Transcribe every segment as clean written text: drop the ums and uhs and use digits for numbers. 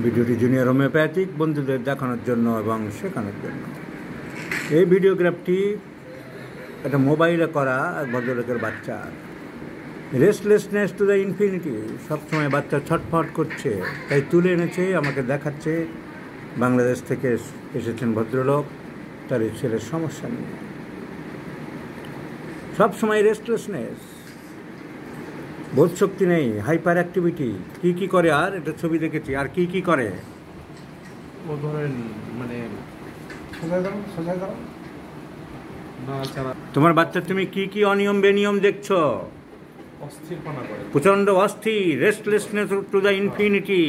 ভিডিওটি junior homeopathic বন্ধুদের দেখানোর জন্য এবং শেখানোর জন্য। এই ভিডিওগ্রাফটি একটা মোবাইলে করা এক ভদ্রলোকের বাচ্চা। রেস্টলেসনেস টু দ্য ইনফিনিটি, সবসময় বাচ্চা ছটফট করছে, তাই তুলে এনেছে আমাকে দেখাচ্ছে। বাংলাদেশ থেকে এসেছেন ভদ্রলোক, তার এই ছেলের সমস্যা নিয়ে। সবসময় রেস্টলেসনেস, বোধশক্তি নেই, হাইপার অ্যাক্টিভিটি। কী করে, আর এটা ছবি দেখেছি, আর কি করে ও ধরেন মানে তোমার বাচ্চা? তুমি কি অনিয়ম বেনিয়ম দেখছো? অস্থিরপনা করে, প্রচণ্ড অস্থির, রেস্টলেসনেস টু দ্য ইনফিনিটি,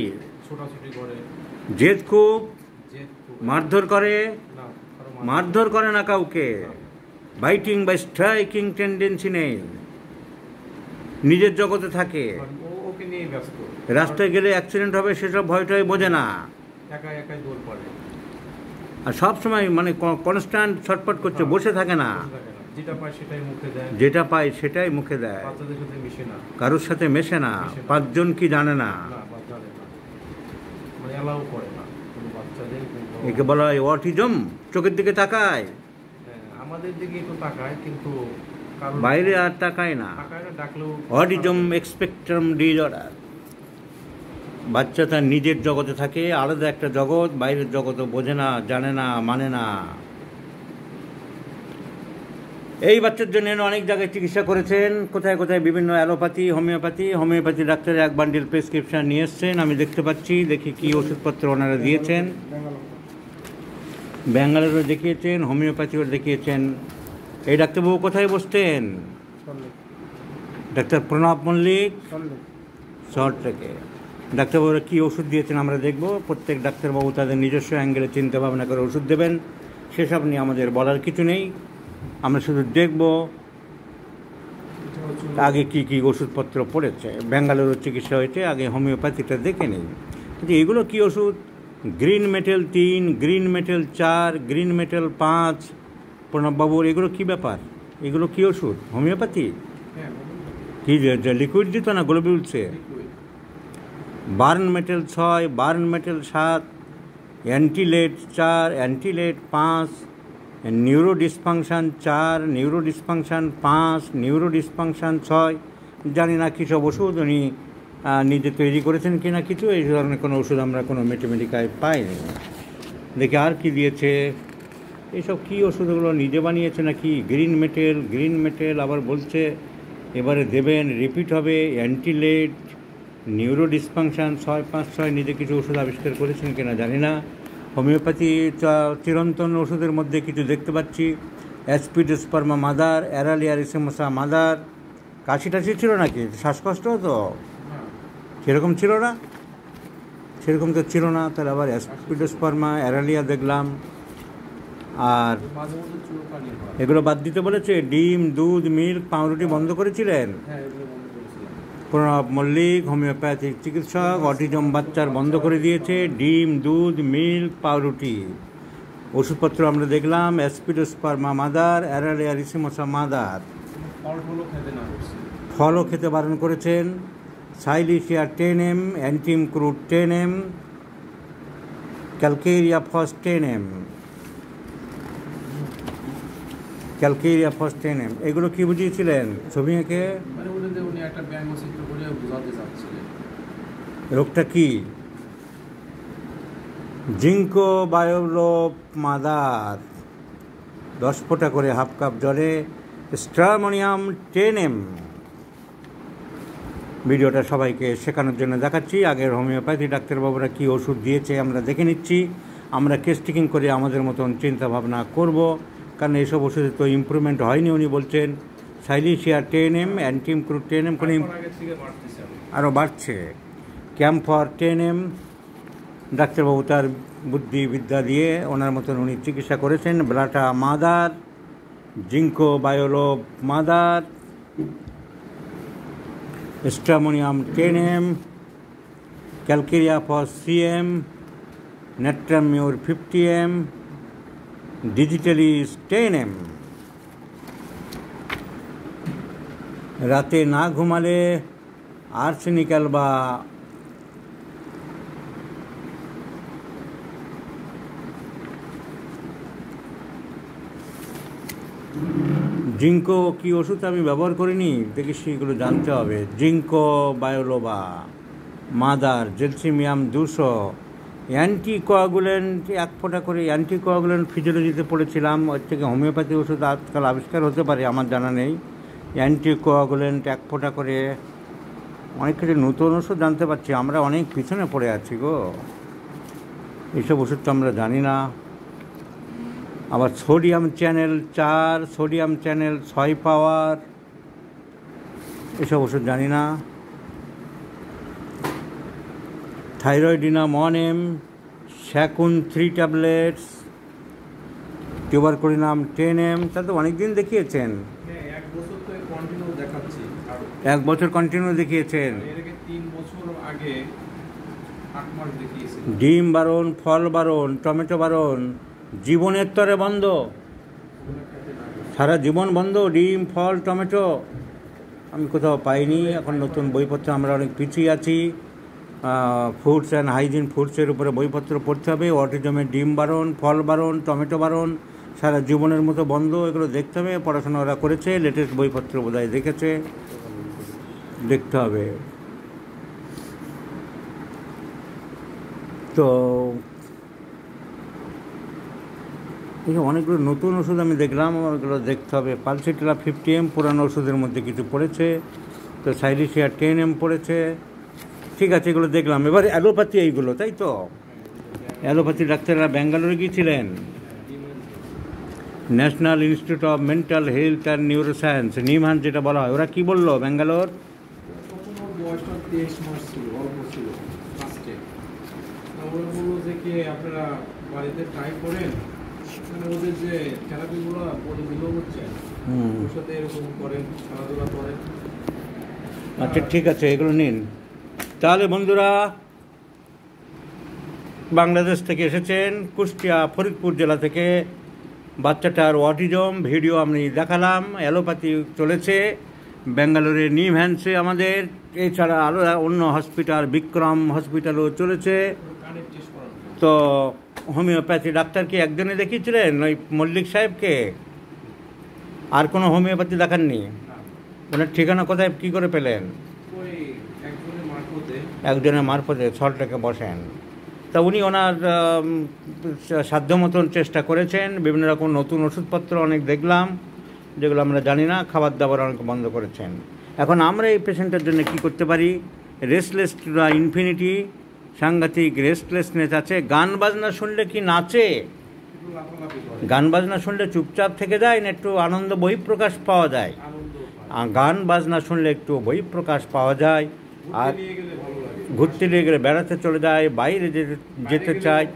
ছোটাছুটি করে, জেদ খুব, মারধর করে না কাউকে, বাইটিং বা স্ট্রাইকিং টেন্ডেন্সি নেই, নিজের জগতে থাকে। ওকে নিয়ে ব্যস্ত। রাস্তায় গেলে অ্যাক্সিডেন্ট হবে সেসব ভয়টাই বোঝে না, একাই দৌড় পড়ে। আর সবসময় মানে কনস্ট্যান্ট ছটফট করছে, বসে থাকে না। যেটা পায় সেটাই মুখে দেয়। বাচ্চাদের সাথে মিশে না, কারোর সাথে মেশে না, পাঁচজন কি জানে না, মানে অ্যালাউ করে না কোনো বাচ্চাদের। একে বলা হয় অটিজম। চোখের দিকে তাকায়, আমাদের দিকে তো তাকায়, কিন্তু বাইরে আর তাকায় না। ডাকলেও অটিজম স্পেকট্রাম ডিসঅর্ডার। বাচ্চা তার নিজের জগতে থাকে, আলাদা একটা জগৎ, বাইরের জগৎও বোঝে না, জানে না, মানে না। এই বাচ্চার জন্য অনেক জায়গায় চিকিৎসা করেছেন, কোথায় বিভিন্ন অ্যালোপ্যাথি, হোমিওপ্যাথি ডাক্তার এক বান্ডিল প্রেসক্রিপশন নিয়ে এসছেন, আমি দেখতে পাচ্ছি। দেখি কি ওষুধপত্র ওনারা দিয়েছেন। ব্যাঙ্গালোরও দেখিয়েছেন, হোমিওপ্যাথিও দেখিয়েছেন। এই ডাক্তারবাবু কোথায় বসতেন? ডাক্তার প্রণব মল্লিক, শহর থেকে। ডাক্তারবাবুরা কী ওষুধ দিয়েছেন আমরা দেখব। প্রত্যেক ডাক্তারবাবু তাদের নিজস্ব অ্যাঙ্গেলে চিন্তা ভাবনা করে ওষুধ দেবেন, সেসব নিয়ে আমাদের বলার কিছু নেই। আমরা শুধু দেখব আগে কি ওষুধপত্র পড়েছে। ব্যাঙ্গালোরের চিকিৎসা হয়েছে, আগে হোমিওপ্যাথিটা দেখে নেই। কিন্তু এগুলো কী ওষুধ? Green metal 3, green metal 4, green metal 5। প্রণববাবুর এগুলো কী ব্যাপার? এগুলো কী ওষুধ? হোমিওপ্যাথি? কি লিকুইড দিত না গ্লোবিউলসে? বার্ন মেটেল 6, বার্ন মেটেল 7, অ্যান্টিলেট 4, অ্যান্টিলেট 5, neuro dysfunction 4, neuro dysfunction 5, neuro dysfunction 6। জানি না কী সব ওষুধ উনি নিজে তৈরি করেছেন কি না কিছু। এই ধরনের কোনো ওষুধ আমরা কোনো মেটেমেডিকায় পাইনি। দেখি আর কি দিয়েছে। এইসব কী ওষুধগুলো নিজে বানিয়েছে নাকি? গ্রিন মেটেল আবার বলছে এবারে দেবেন, রিপিট হবে। অ্যান্টিলেট, নিউরো ডিসফাংশন 656, নিজে কিছু ওষুধ আবিষ্কার করেছেন কিনা জানি না। হোমিওপ্যাথি চিরন্তন ওষুধের মধ্যে কিছু দেখতে পাচ্ছি। অ্যাসপিডোস্পার্মা মাদার, অ্যারালিয়া রিসেমোসা মাদার। কাশি টাশি ছিল নাকি? শ্বাসকষ্ট হতো? সেরকম ছিল না, সেরকম তো ছিল না। তাহলে আবার অ্যাসপিডোস্পার্মা, অ্যারালিয়া দেখলাম। আর এগুলো বাদ দিতে বলেছে। ডিম, দুধ, মিল্ক, পাউরুটি বন্ধ করেছিলেন। প্রণব মল্লিক হোমিওপ্যাথিক চিকিৎসক, অটিজম বাচ্চার বন্ধ করে দিয়েছে ডিম, দুধ, মিল্ক, পাউরুটি। ওষুধপত্র আমরা দেখলাম। Aspidosperma mother, Aralia racemosa mother. ফলও খেতে বারণ করেছেন। Silicea 10M, Antim crud 10M, Calcarea phos 10M, Calcarea phos 10M। এগুলো কি বুঝিয়েছিলেন ছবি এঁকে? রোগটা কি? জিঙ্কো বায়োলোপ মাদার 10 ফোঁটা করে হাফ কাপ জলে, স্ট্রামোনিয়াম 10M। ভিডিওটা সবাইকে শেখানোর জন্য দেখাচ্ছি। আগের হোমিওপ্যাথি ডাক্তারবাবুরা কী ওষুধ দিয়েছে আমরা দেখে নিচ্ছি। আমরা কেস্টিকিং করে আমাদের মতন চিন্তা ভাবনা করব, কারণ এইসব ওষুধে তো ইমপ্রুভমেন্ট হয়নি। উনি বলছেন silicea 10M, Antim crud 10M, কোনো আরও বাড়ছে। Camphor 10M। ডাক্তারবাবু তার বুদ্ধিবিদ্যা দিয়ে ওনার মতন উনি চিকিৎসা করেছেন। Blatta mother, Ginkgo biloba mother, Stramonium 10M, Calcarea phos 3M, Natrum mur 50M, Digitalis 10M। রাতে না ঘুমালে আর্সেনিক অ্যালবা জিঙ্কো কি ওষুধ আমি ব্যবহার করিনি, দেখি সেগুলো জানতে হবে। জিঙ্কো বায়োলোবা, মাদার, জেলসিমিয়াম 200, অ্যান্টিকোয়াগুলেন্ট 1 ফোঁটা করে, অ্যান্টিকোয়াগুলেন্ট ফিজিওলজিতে পড়েছিলাম। ওর থেকে হোমিওপ্যাথি ওষুধ আজকাল আবিষ্কার হতে পারে, আমার জানা নেই। অ্যান্টিকোয়াগুলেন্ট 1 ফোঁটা করে, অনেক কিছু নতুন ওষুধ জানতে পারছি। আমরা অনেক পিছনে পড়ে আছি গো, এইসব ওষুধ তো আমরা জানি না। আবার সোডিয়াম চ্যানেল 4, সোডিয়াম চ্যানেল 6 পাওয়ার, এসব ওষুধ জানি না। থাইরয়েডিনাম 1M, স্যাকুন 3 ট্যাবলেটস, টিউবারকুলিনাম 10M। তা তো অনেক দিন দেখিয়েছেন। 1 বছর তো কন্টিনিউ দেখাচ্ছি। 1 বছর কন্টিনিউ দেখিয়েছেন। এর আগে 3 বছর আগে 8 মাস দেখিয়েছি। ডিম বারণ, ফল বারণ, টমেটো বারণ, জীবনের তরে বন্ধ, সারা জীবন বন্ধ ডিম, ফল, টমেটো। আমি কোথাও পাইনি। এখন নতুন বইপত্র আমরা অনেক পিছিয়ে আছি। ফুডস অ্যান্ড হাইজিন ফুডসের উপরে বইপত্র পড়তে হবে। অটিজমের ডিম বারণ, ফল বারণ, টমেটো বারণ, সারা জীবনের মতো বন্ধ, এগুলো দেখতে হবে। পড়াশোনা ওরা করেছে, লেটেস্ট বইপত্র বোধহয় দেখেছে, দেখতে হবে। তো এই অনেকগুলো নতুন ওষুধ আমি দেখলাম, ওগুলো দেখতে হবে। পালসিট্রা 50M পুরানো ওষুধের মধ্যে কিছু পড়েছে, তো সাইলিশিয়া 10M পড়েছে। ঠিক আছে, এগুলো দেখলাম। এবার অ্যালোপ্যাথি এইগুলো, তাই তো? অ্যালোপ্যাথি ডাক্তাররা ব্যাঙ্গালোরে গিয়েছিলেন, National Institute of Mental Health and Neuroscience, নিমহান যেটা বলা হয়। ওরা কি বললো ব্যাঙ্গালোর? তখন বয়সটা 23 মাস ছিল, অল্প ছিল ফার্স্টে। ওরা বললো যে কি আপনারা বাড়িতে ট্রাই করেন, মানে ওদের যে থেরাপিগুলো বলে দিল হচ্ছে, ওর সাথে এরকম করেন, খেলাধুলা করেন। আচ্ছা ঠিক আছে, এগুলো নিন। তাহলে বন্ধুরা, বাংলাদেশ থেকে এসেছেন, কুষ্টিয়া ফরিদপুর জেলা থেকে, বাচ্চাটার অটিজম ভিডিও আমি দেখালাম। অ্যালোপ্যাথি চলেছে ব্যাঙ্গালোরে নিমহ্যান্সে আমাদের, এছাড়া আরও অন্য হসপিটাল, বিক্রম হসপিটালও চলেছে। তো হোমিওপ্যাথি ডাক্তার কি একজনে দেখিয়েছিলেন, ওই মল্লিক সাহেবকে? আর কোনো হোমিওপ্যাথি দেখাননি? ওনার ঠিকানা কোথায়, কী করে পেলেন? একজনের মারফতে সল্টলেকে বসেন। তা উনি ওনার সাধ্য মতন চেষ্টা করেছেন। বিভিন্ন রকম নতুন ওষুধপত্র অনেক দেখলাম, যেগুলো আমরা জানি না। খাবার দাবার অনেক বন্ধ করেছেন। এখন আমরা এই পেশেন্টের জন্য কি করতে পারি? রেস্টলেস ইনফিনিটি, সাংঘাতিক রেস্টলেসনেস আছে। গান বাজনা শুনলে কি নাচে? গান বাজনা শুনলে চুপচাপ থেকে যায় না একটু আনন্দ বহিঃপ্রকাশ পাওয়া যায়? গান বাজনা শুনলে একটু বহিঃপ্রকাশ পাওয়া যায়। আর ঘুরতে নিয়ে গেলে, বেড়াতে চলে যায়, বাইরে যেতে চায়,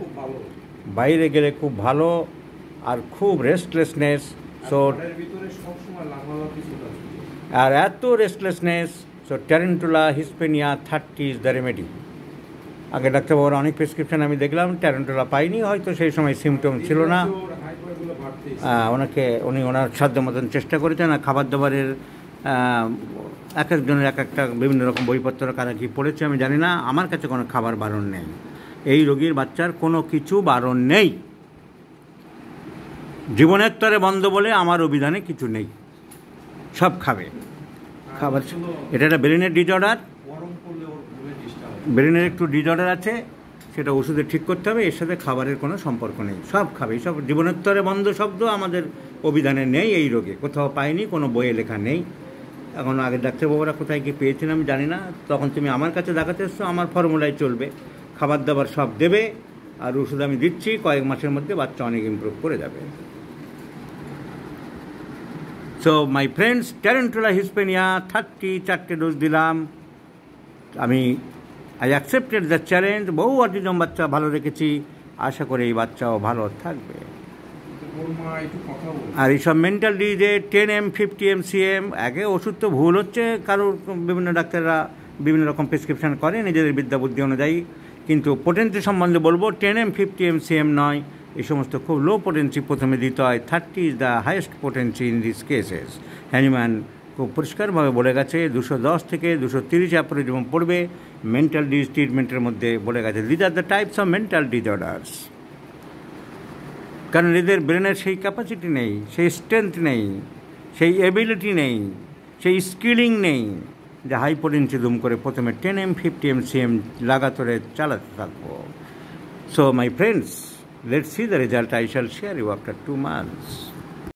বাইরে গেলে খুব ভালো। আর খুব রেস্টলেসনেস, সো আর এত restlessness, so Tarentula hispanica 30 is the remedy. আগে ডাক্তারবাবুর অনেক প্রেসক্রিপশন আমি দেখলাম, ট্যারেন্টুলা পাইনি, হয়তো সেই সময় সিমটম ছিল না। উনি ওনার সাধ্য মতন চেষ্টা করেছেন। আর খাবার দাবারের এক একজনের এক একটা বিভিন্ন রকম বইপত্র কারা কী পড়েছে আমি জানি না। আমার কাছে কোনো খাবার বারণ নেই, এই রোগীর বাচ্চার কোনো কিছু বারণ নেই। জীবনের তরে বন্ধ বলে আমার অভিধানে কিছু নেই, সব খাবে। খাবার, এটা একটা ব্রেনের ডিসঅর্ডার, ব্রেনের একটু ডিসঅর্ডার আছে, সেটা ওষুধে ঠিক করতে হবে। এর সাথে খাবারের কোনো সম্পর্ক নেই, সব খাবে। সব জীবনের তরে বন্ধ শব্দ আমাদের অভিধানে নেই এই রোগে, কোথাও পাইনি, কোনো বইয়ে লেখা নেই। এখন আগের ডাক্তারবাবুরা কোথায় গিয়ে পেয়েছেন আমি জানি না। তখন তুমি আমার কাছে দেখাতে এসছো, আমার ফর্মুলায় চলবে, খাবার দাবার সব দেবে, আর ওষুধ আমি দিচ্ছি। কয়েক মাসের মধ্যে বাচ্চা অনেক ইমপ্রুভ করে যাবে। So my friends, Tarentula hispanica 4টে ডোজ দিলাম আমি। I accepted the challenge. বহু অটিজম বাচ্চা ভালো রেখেছি, আশা করি এই বাচ্চাও ভালো থাকবে। আর এইসব মেন্টাল ডিজিজে 10M 50M CM, আগে ওষুধ তো ভুল হচ্ছে, কারোর বিভিন্ন ডাক্তাররা বিভিন্ন রকম প্রেসক্রিপশান করে নিজেদের বিদ্যা বুদ্ধি অনুযায়ী। কিন্তু পোটেন্সি সম্বন্ধে বলবো 10M 50M CM নয়, এই সমস্ত খুব লো পোটেন্সি প্রথমে দিতে হয়। 30 is the highest potency in this cases. Hahnemann খুব পরিষ্কারভাবে বলে গেছে 210 থেকে 230 অ্যাপ্রোচ পড়বে মেন্টাল ডিজিজ ট্রিটমেন্টের মধ্যে বলে গেছে। These are the types of mental disorders. কারণ এদের ব্রেনের সেই ক্যাপাসিটি নেই, সেই স্ট্রেংথ নেই, সেই এবিলিটি নেই, সেই স্কিলিং নেই যে হাই পোটেন্সি জুম করে প্রথমে 10M 50M CM লাগাতারে চালাতে থাকবো। So my friends, let's see the result. I shall share you after 2 months.